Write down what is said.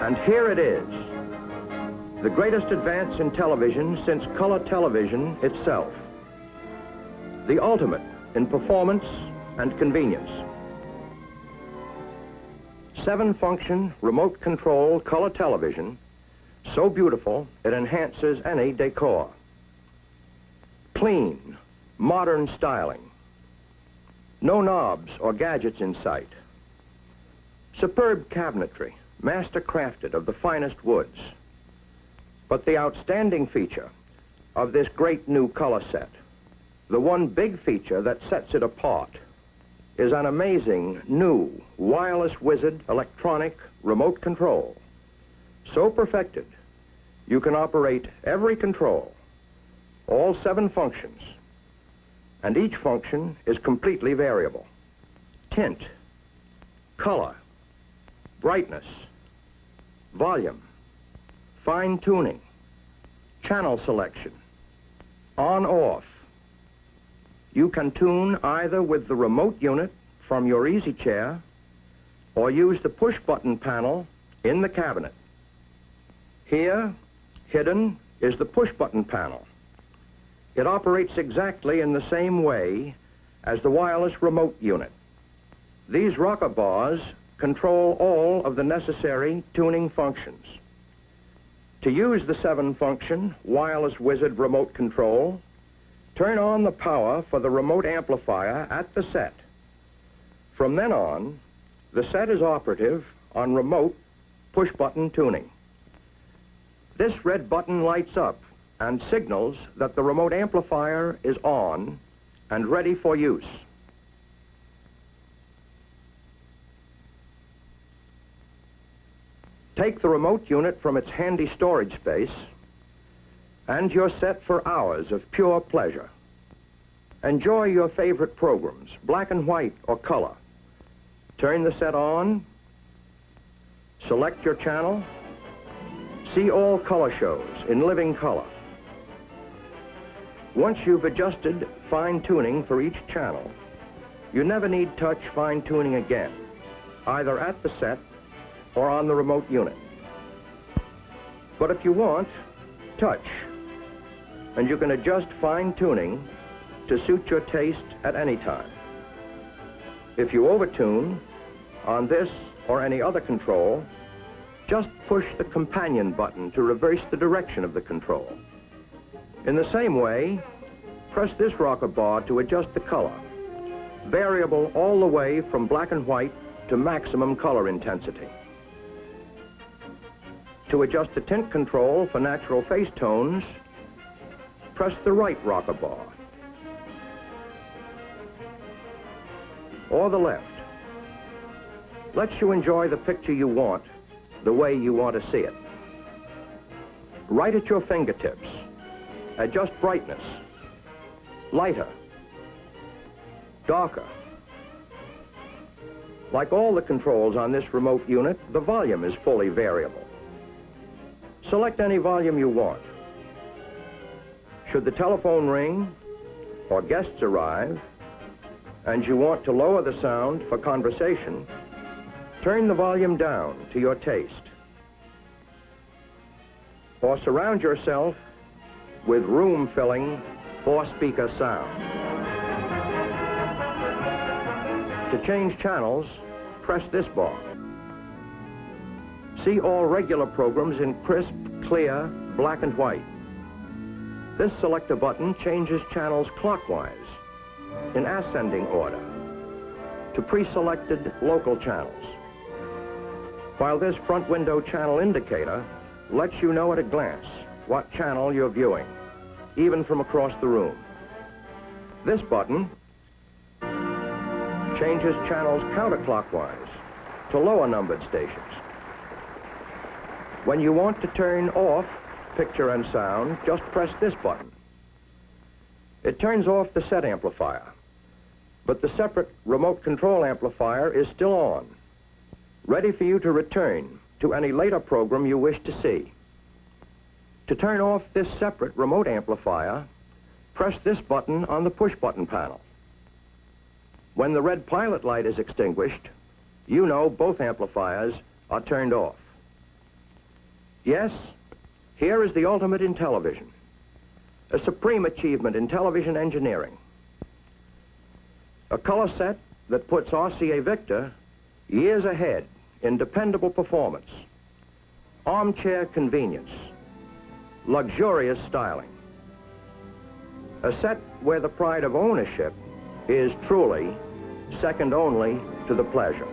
And here it is, the greatest advance in television since color television itself. The ultimate in performance and convenience. 7-function remote control color television, so beautiful it enhances any decor. Clean, modern styling. No knobs or gadgets in sight. Superb cabinetry, master crafted of the finest woods. But the outstanding feature of this great new color set, the one big feature that sets it apart, is an amazing new wireless wizard electronic remote control. So perfected, you can operate every control, all 7 functions, and each function is completely variable. Tint, color, brightness, volume, fine tuning, channel selection, on/off. You can tune either with the remote unit from your easy chair or use the push button panel in the cabinet. Here, hidden, is the push button panel. It operates exactly in the same way as the wireless remote unit. These rocker bars control all of the necessary tuning functions. To use the 7-function wireless wizard remote control, turn on the power for the remote amplifier at the set. From then on, the set is operative on remote push-button tuning. This red button lights up and signals that the remote amplifier is on and ready for use. Take the remote unit from its handy storage space, and you're set for hours of pure pleasure. Enjoy your favorite programs, black and white or color. Turn the set on, select your channel, see all color shows in living color. Once you've adjusted fine tuning for each channel, you never need touch fine tuning again, either at the set or on the remote unit. But if you want, touch, and you can adjust fine tuning to suit your taste at any time. If you overtune on this or any other control, just push the companion button to reverse the direction of the control. In the same way, press this rocker bar to adjust the color, variable all the way from black and white to maximum color intensity. To adjust the tint control for natural face tones, press the right rocker bar, or the left. Lets you enjoy the picture you want, the way you want to see it. Right at your fingertips, adjust brightness, lighter, darker. Like all the controls on this remote unit, the volume is fully variable. Select any volume you want. Should the telephone ring or guests arrive and you want to lower the sound for conversation, turn the volume down to your taste. Or surround yourself with room-filling 4-speaker sound. To change channels, press this bar. See all regular programs in crisp, clear, black and white. This selector button changes channels clockwise, in ascending order, to pre-selected local channels. While this front window channel indicator lets you know at a glance what channel you're viewing, even from across the room. This button changes channels counterclockwise to lower numbered stations. When you want to turn off picture and sound, just press this button. It turns off the set amplifier, but the separate remote control amplifier is still on, ready for you to return to any later program you wish to see. To turn off this separate remote amplifier, press this button on the push button panel. When the red pilot light is extinguished, you know both amplifiers are turned off. Yes, here is the ultimate in television. A supreme achievement in television engineering. A color set that puts RCA Victor years ahead in dependable performance, armchair convenience, luxurious styling. A set where the pride of ownership is truly second only to the pleasure.